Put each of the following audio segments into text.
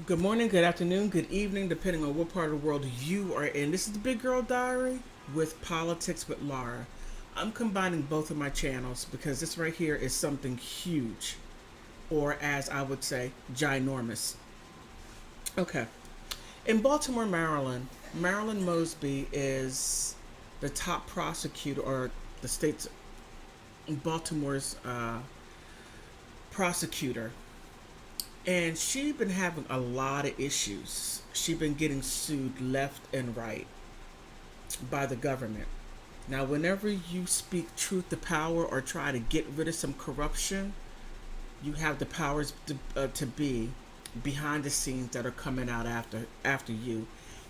Good morning, good afternoon, good evening, depending on what part of the world you are in. This is the Big Girl Diary with Politics with Laura. I'm combining both of my channels because this right here is something huge, or as I would say, ginormous. Okay. In Baltimore, Maryland, Marilyn Mosby is the top prosecutor, or the state's Baltimore's prosecutor. And she been having a lot of issues. She been getting sued left and right by the government. Now, whenever you speak truth to power or try to get rid of some corruption, you have the powers to be behind the scenes that are coming out after you,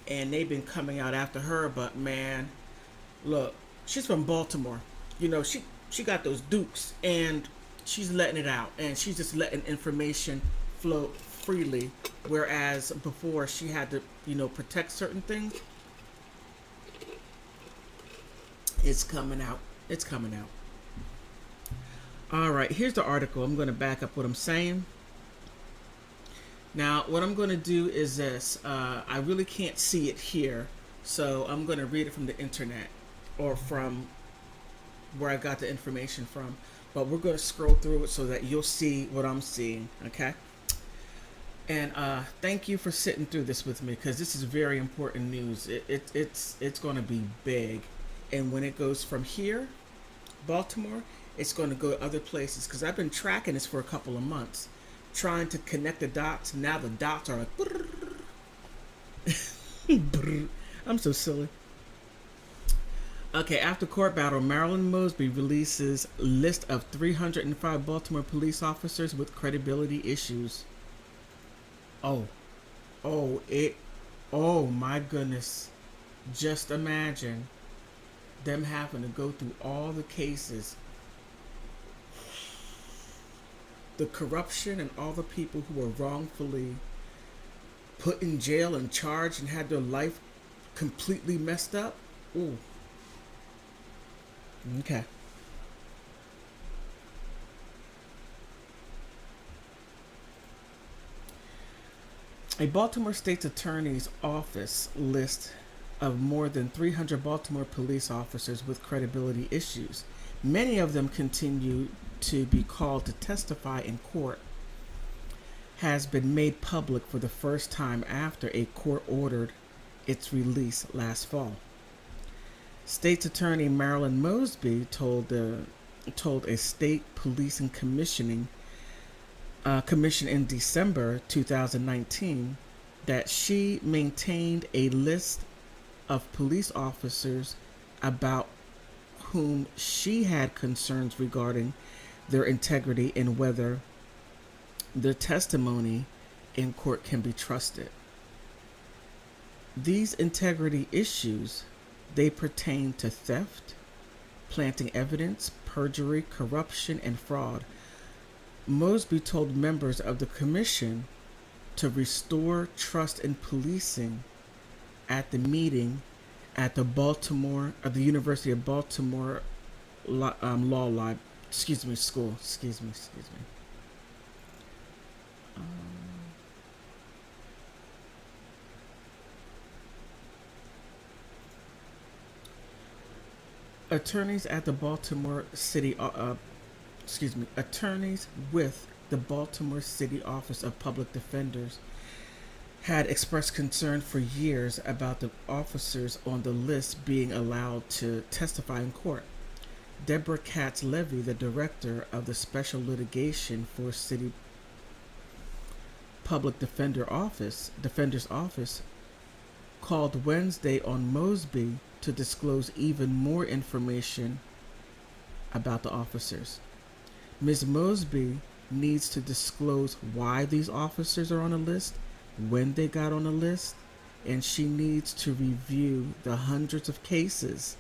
and they've been coming out after her. But man, look, she's from Baltimore. She got those dukes, and she's letting it out, and she's just letting information flow freely. Whereas before, she had to protect certain things. It's coming out. It's coming out. All right, here's the article. I'm going to back up what I'm saying. Now, what I'm going to do is this. I really can't see it here, so I'm going to read it from the internet or from where I got the information from. But we're going to scroll through it so that you'll see what I'm seeing, okay? And thank you for sitting through this with me because this is very important news. It's going to be big. And when it goes from here, Baltimore, it's going to go to other places because I've been tracking this for a couple of months, trying to connect the dots. Now the dots are like, I'm so silly. Okay, after court battle, Marilyn Mosby releases list of 305 Baltimore police officers with credibility issues. Oh, oh, oh my goodness. Just imagine them having to go through all the cases, the corruption, and all the people who were wrongfully put in jail and charged and had their life completely messed up. Ooh. Okay. A Baltimore State's Attorney's Office list of more than 300 Baltimore police officers with credibility issues. Many of them continue to be called to testify in court, has been made public for the first time after a court ordered its release last fall. State's Attorney Marilyn Mosby told a state policing commission in December 2019 that she maintained a list of police officers about whom she had concerns regarding their integrity and whether their testimony in court can be trusted. These integrity issues, they pertain to theft, planting evidence, perjury, corruption, and fraud. Mosby told members of the commission to restore trust in policing at the meeting at the University of Baltimore Law Library. School. Excuse me. Um, Attorneys at the Baltimore City, attorneys with the Baltimore City Office of Public Defenders had expressed concern for years about the officers on the list being allowed to testify in court. Deborah Katz Levy, the director of the Special Litigation for City Public Defender's Office, called Wednesday on Mosby to disclose even more information about the officers. Ms. Mosby needs to disclose why these officers are on a list, when they got on the list, and she needs to review the hundreds of cases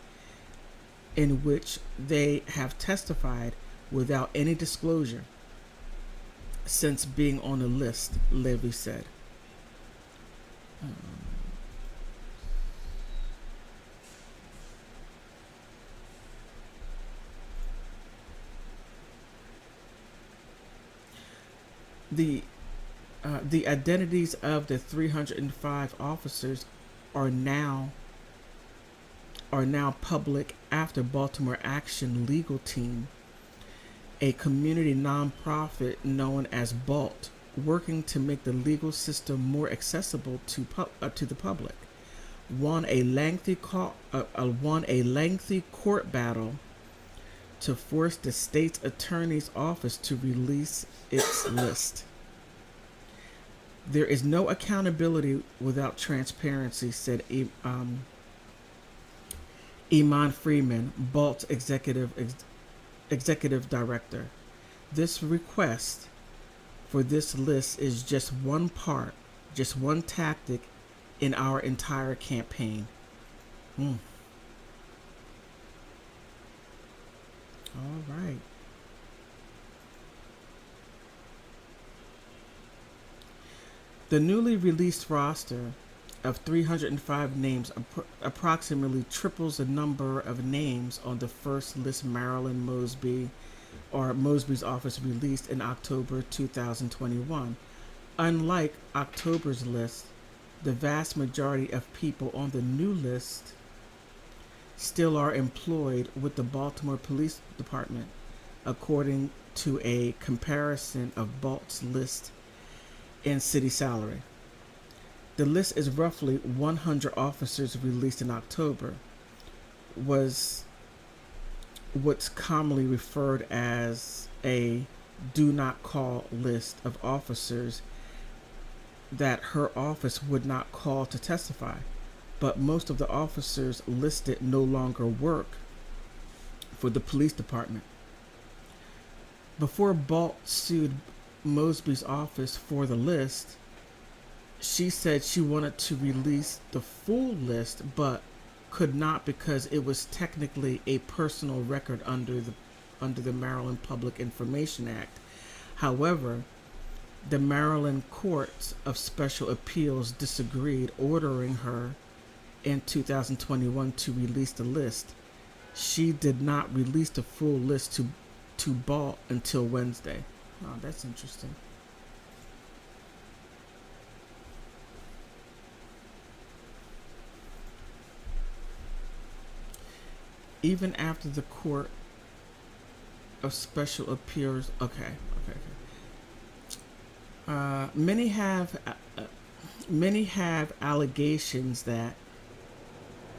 in which they have testified without any disclosure since being on the list, Levy said. The The identities of the 305 officers are now public after Baltimore Action Legal Team, a community nonprofit known as BALT, working to make the legal system more accessible to the public, won a lengthy court battle to force the state's attorney's office to release its list. There is no accountability without transparency, said Iman Freeman, BALT's executive director. This request for this list is just one tactic in our entire campaign. All right. The newly released roster of 305 names approximately triples the number of names on the first list Marylin Mosyby or Mosyby's office released in October 2021. Unlike October's list, the vast majority of people on the new list still are employed with the Baltimore Police Department, according to a comparison of BALT's list and city salary. The list is roughly 100 officers released in October, was what's commonly referred as a do not call list of officers that her office would not call to testify, but most of the officers listed no longer work for the police department. Before BALT sued Mosyby's office for the list, she said she wanted to release the full list but could not because it was technically a personal record under the Maryland Public Information Act. However, the Maryland Courts of Special Appeals disagreed, ordering her in 2021 to release the list. She did not release the full list to BALT until Wednesday. Oh, that's interesting. Even after the Court of Special Appeals, okay. Many have allegations that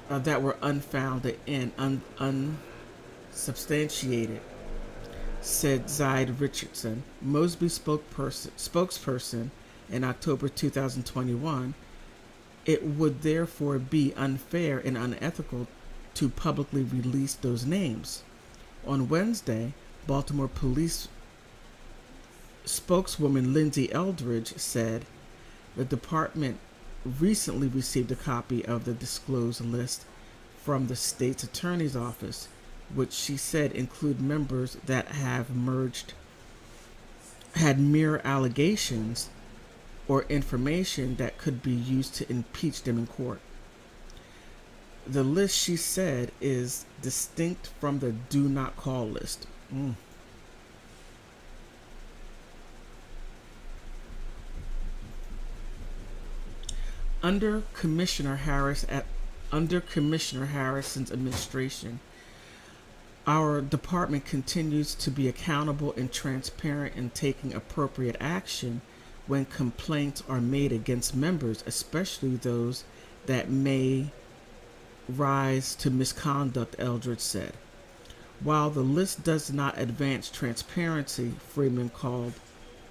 were unfounded and unsubstantiated, said Zyde Richardson, Mosyby spokesperson in October 2021. It would therefore be unfair and unethical to publicly release those names. On Wednesday, Baltimore Police spokeswoman Lindsay Eldridge said the department recently received a copy of the disclosed list from the state's attorney's office, which she said include members that had mere allegations or information that could be used to impeach them in court. The list, she said, is distinct from the do not call list. Under Commissioner Harrison's administration, our department continues to be accountable and transparent in taking appropriate action when complaints are made against members, especially those that may rise to misconduct, Eldridge said. While the list does not advance transparency, Freeman called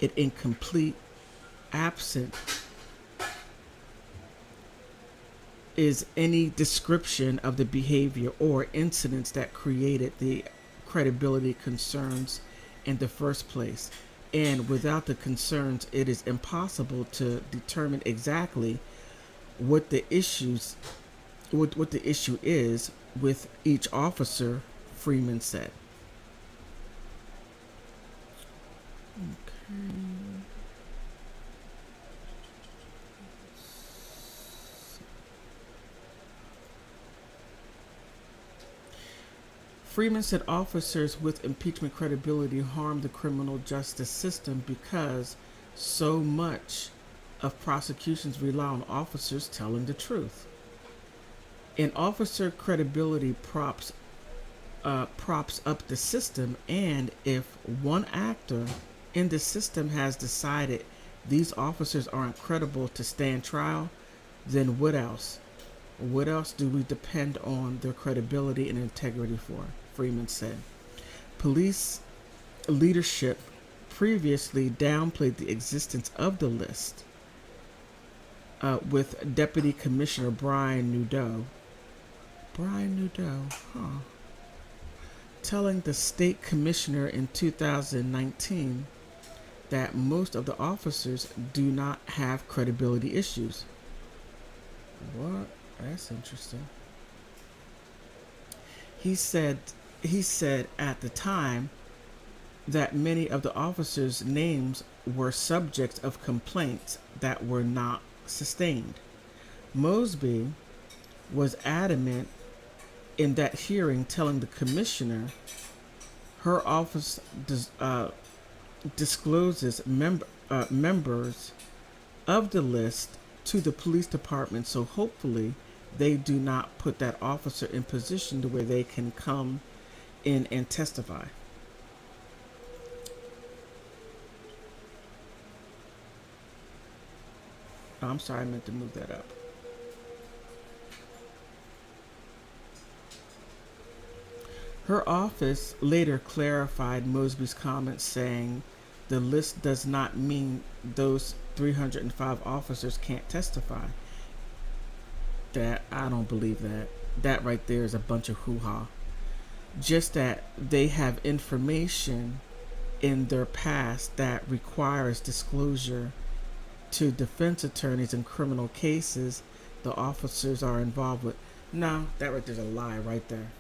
it incomplete. Absent is any description of the behavior or incidents that created the credibility concerns in the first place. And without the concerns, it is impossible to determine exactly what the issue is with each officer, Freeman said. Okay. Freeman said officers with impeachment credibility harm the criminal justice system because So much of prosecutions rely on officers telling the truth. And officer credibility props up the system, and if one actor in the system has decided these officers aren't credible to stand trial, then what else? What else do we depend on their credibility and integrity for? Freeman said. Police leadership previously downplayed the existence of the list, with Deputy Commissioner Brian Nadeau. Telling the state commissioner in 2019 that most of the officers do not have credibility issues. What? That's interesting. He said at the time that many of the officers' names were subjects of complaints that were not sustained. Mosyby was adamant in that hearing, telling the commissioner her office discloses members of the list to the police department, so hopefully they do not put that officer in position to where they can come in and testify. Oh, I'm sorry, I meant to move that up. Her office later clarified Mosyby's comments, saying the list does not mean those 305 officers can't testify. That I don't believe that. That right there is a bunch of hoo-ha. Just that they have information in their past that requires disclosure to defense attorneys in criminal cases the officers are involved with. No, that right there's a lie right there.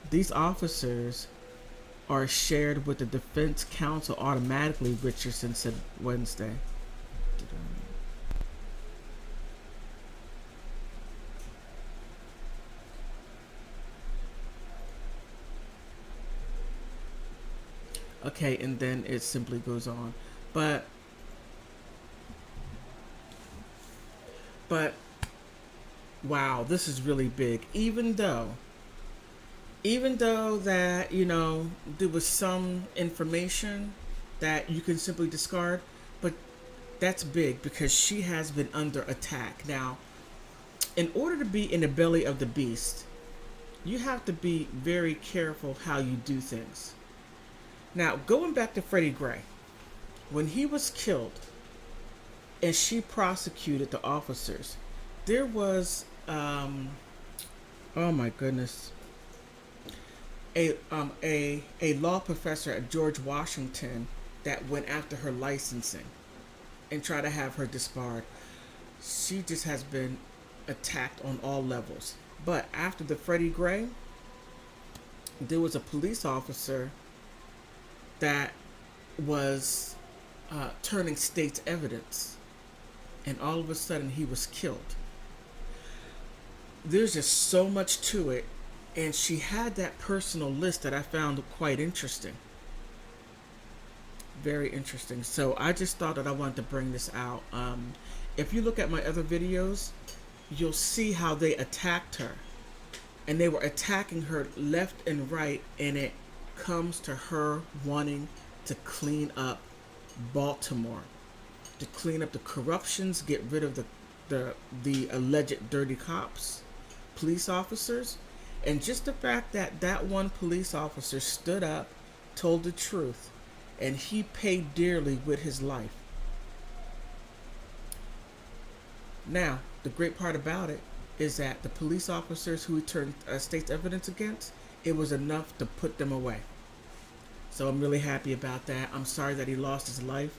These officers are shared with the defense counsel automatically, Richardson said Wednesday. Okay, and then it simply goes on. But wow, this is really big. Even though that, there was some information that you can simply discard, but that's big because she has been under attack. Now, in order to be in the belly of the beast, you have to be very careful how you do things. Now, going back to Freddie Gray, when he was killed and she prosecuted the officers, there was, oh my goodness, a law professor at George Washington that went after her licensing and tried to have her disbarred. She just has been attacked on all levels. But after the Freddie Gray, there was a police officer that was turning state's evidence, and all of a sudden he was killed. There's just so much to it, and she had that personal list that I found quite interesting. Very interesting. So I just thought that I wanted to bring this out. If you look at my other videos, you'll see how they attacked her, and they were attacking her left and right, and it comes to her wanting to clean up Baltimore, to clean up the corruptions, get rid of the alleged dirty cops, police officers, and just the fact that that one police officer stood up, told the truth, and he paid dearly with his life. Now, the great part about it is that the police officers who he turned state's evidence against, it was enough to put them away. So I'm really happy about that. I'm sorry that he lost his life.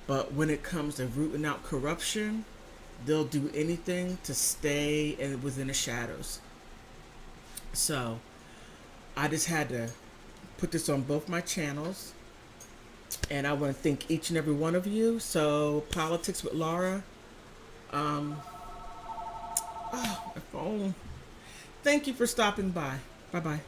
But when it comes to rooting out corruption, they'll do anything to stay within the shadows. So I just had to put this on both my channels. And I want to thank each and every one of you. So Politics with Laura. Oh, my phone. Thank you for stopping by. Bye-bye.